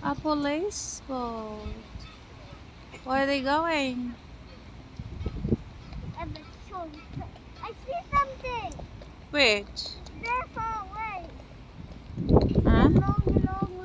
A police boat. Where are they going? I see something. Which? There far away. Huh?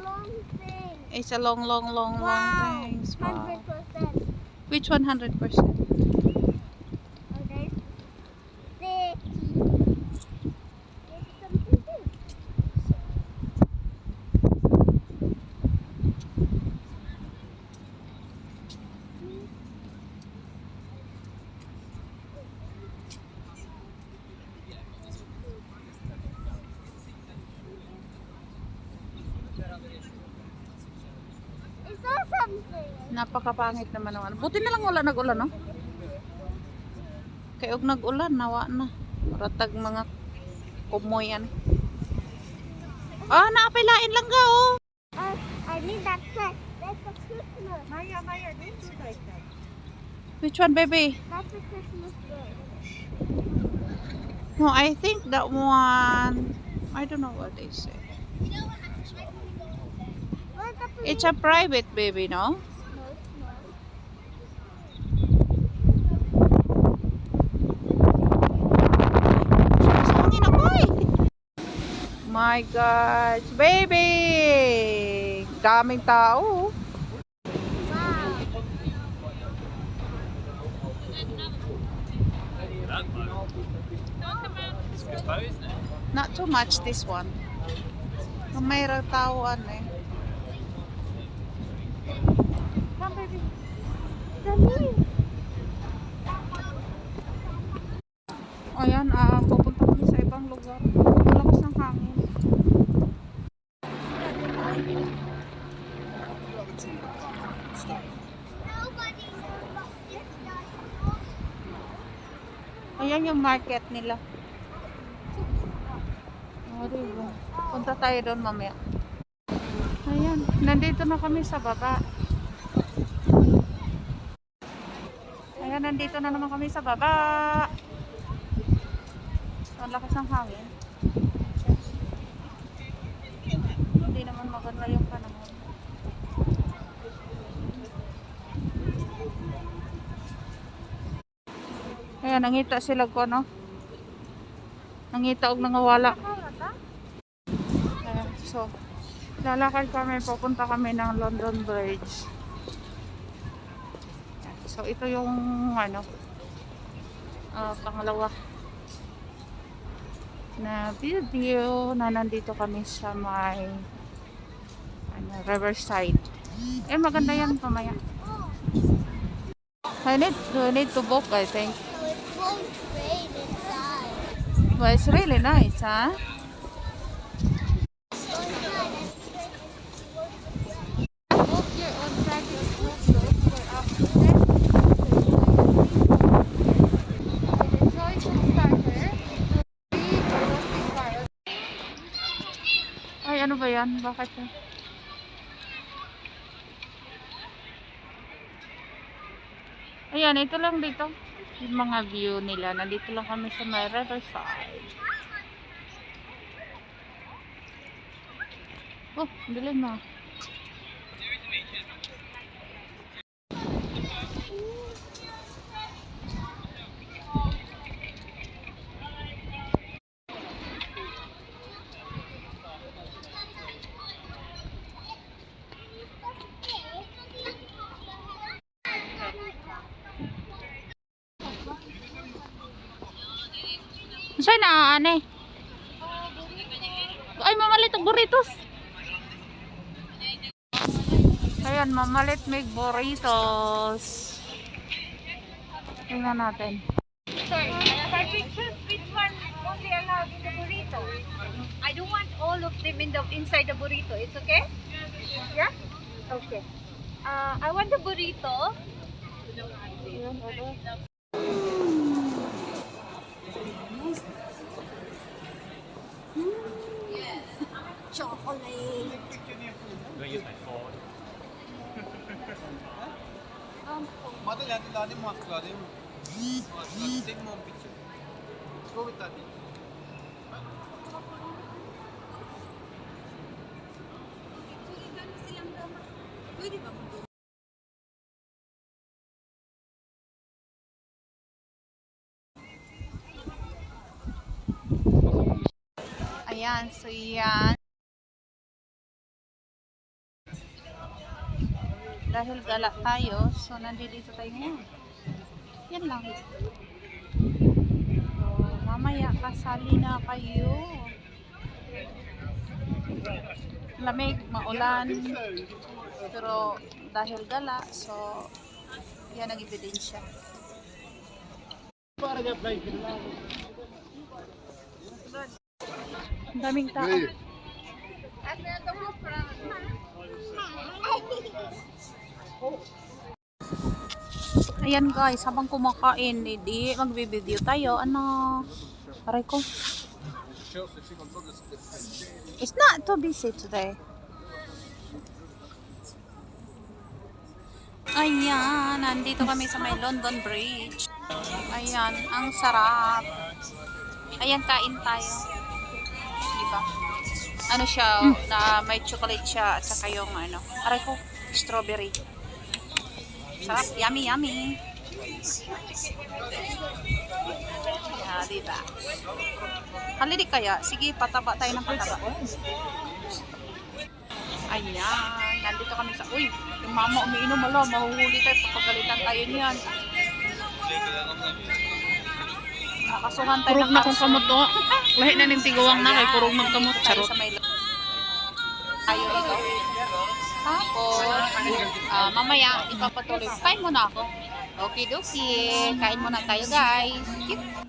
Long thing. It's a long Wow. thing. Wow. 100%. Which 100%? Oh, there's something big. Is there something? Napakapangit naman ng ano. Buti na lang wala nag-ulan, no? Kaya og nag-ulan, nawa na. Ratag mga kumoy yan. Ah, naapilain lang ga, oh. I need that flag. That's a Christmas. Maya, don't do like that. Which one, baby? That's a Christmas bird. No, I think that one. I don't know what they say. Where's the police? It's a private baby, no? No, it's not. Sangin ako eh. My God, baby! Daming tao. Wow. It's good bow, isn't it? Not too much this one. May tauan eh. Come, baby. Dali. Ayan, pupunta kami sa ibang lugar. Malakas ng hangin. Ayan yung market nila. O, diba? Punta tayo doon mamaya. Ayan, nandito na kami sa baba. Ayan, nandito na naman kami sa baba. Ang lakas ng hangin. Hindi naman maganda yung panahon. Ayan, nangita sila ko, no? Nangita og nangawala. Ayan, so, lalakad kami, pupunta kami ng London Bridge. Ayan, so, ito yung, ano, pangalawa na video na nandito kami sa may Riverside. Eh, maganda yan pamaya. We need to book, I think. So it won't rain inside. Well, it's really nice, huh? Book your own practice classes for after Ay, ano ba yan? Bakit yan? Ayan, ito lang dito. Yung mga view nila. Nandito lang kami sa may Riverside. Oh, bilhin mo. Saan na, ane? Ay, mamalit ang burritos. Ayan, mamalit may burritos. Tingnan natin. Sorry, for pictures, which one only allowed in the burrito? I don't want all of them in the inside the burrito. It's okay? Yeah? Okay. I want the burrito. Ayan, ano? Chocolate. I'm going to use my phone. Mother, daddy, mask, daddy. Take more picture. Go with daddy. Ayan, so yan. Dahil gala tayo, so nandito tayo ngayon. Yan lang. So, mamaya kasali na kayo. Lamig, maulan. Pero dahil gala, so yan ang ebidensya. Ang daming tao. Ayan guys, habang kumakain, hindi magbe-video tayo. Ano? Aray ko. It's not too busy today. Ayan, nandito kami sa may London Bridge. Ayan, ang sarap. Ayan, kain tayo. Diba? Ano siya, na may chocolate siya at saka yung ano, aray ko, strawberry. Sarap, yummy, yummy. Yeah, diba? Halili kaya, sige, pataba tayo ng pataba. Ayan, nandito kami sa, uy, yung mama umiinom, ala, mahuhuli tayo, papagalitan tayo niyan. Nakasuhan tayo Kurog na kung kamot o. Lahi na ning tigawang na kay kurog magkamot. tayo Charot. sa may tayo dito. Tapos, mamaya, ipapatuloy. Kain muna ako. Okay, dokie. Kain muna tayo, guys. Cute.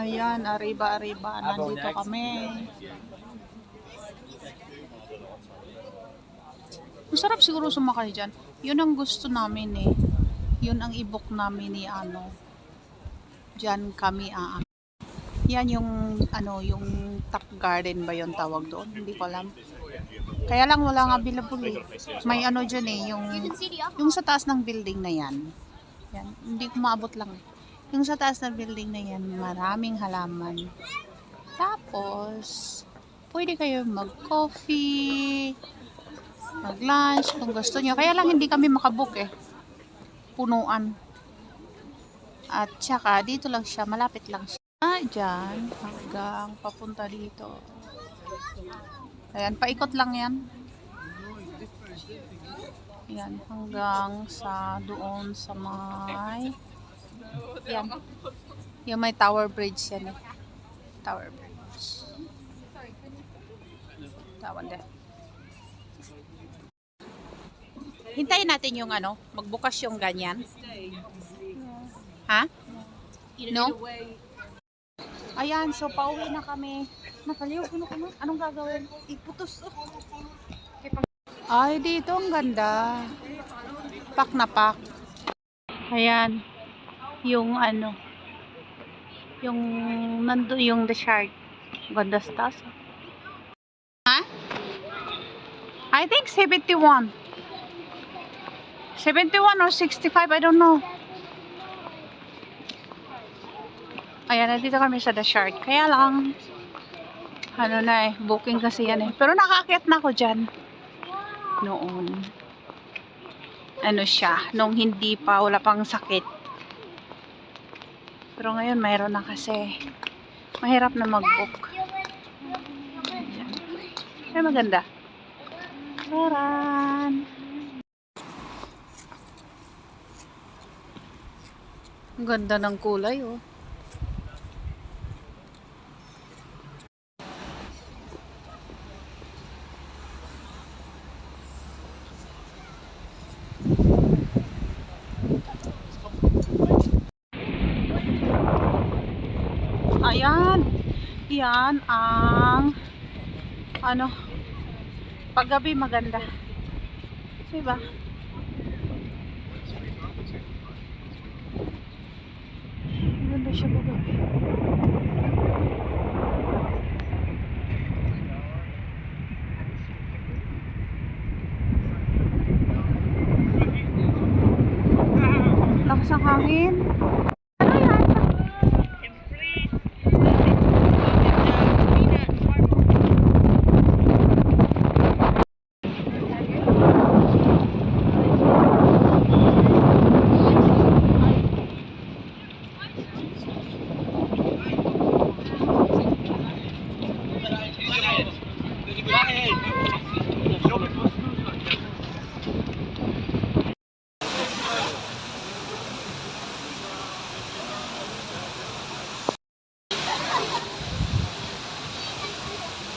Ayan, arriba. Nandito kami. Masarap siguro sumakay dyan. Yun ang gusto namin eh. Yun ang i-book namin ni ano. Dyan kami Yan yung ano, yung Top Garden ba yung tawag doon? Hindi ko alam. Kaya lang wala nga available eh. May ano dyan eh, yung sa taas ng building na yan. Yan, hindi ko maabot lang. Yung sa taas ng building na yan, maraming halaman. Tapos, pwede kayo mag-coffee, mag-lunch kung gusto nyo. Kaya lang hindi kami makabook eh. Punuan. At saka, dito lang siya, malapit lang siya. Dyan, hanggang papunta dito. Ayan, paikot lang yan. Ayan, hanggang sa doon sa may... Yan. Yung may Tower Bridge yan eh. Tower Bridge. Tawan din. Hintayin natin yung ano, magbukas yung ganyan. Ha? No? Ayan, so pauwi na kami. Nakaliw ko na. Anong gagawin? Iputos. Ay, dito ang ganda. Pak na pak. Ayan. Yung ano. Yung nando yung the shark. Ganda sa taas. Ha? I think 71. 71 or 65, I don't know. Ayan, nandito kami sa The Shark. Kaya lang, ano na eh, booking kasi yan eh. Pero nakaakyat na ako dyan. Noon. Ano siya, nung hindi pa, wala pang sakit. Pero ngayon, mayroon na kasi. Mahirap na mag-book. Ayan. Ay, maganda. Taran! Ang ganda ng kulay, oh. Yan ang ano, paggabi maganda. Diba? Maganda siya paggabi. Lakas ang hangin.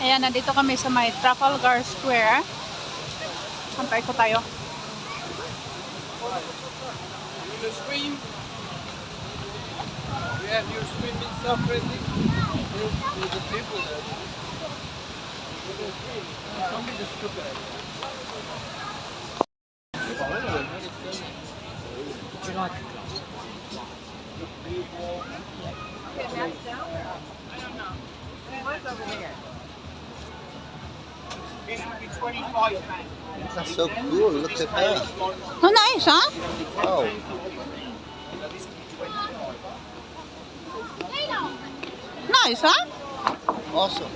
Ayan, nandito kami sa may Trafalgar Square. Antay ko tayo. You swim. You have your swimming stuff ready. There's the people there. Don't be the stupid. This would be 25. That's so cool. Look at that. Oh, nice, huh? Wow. Nice, huh? Awesome.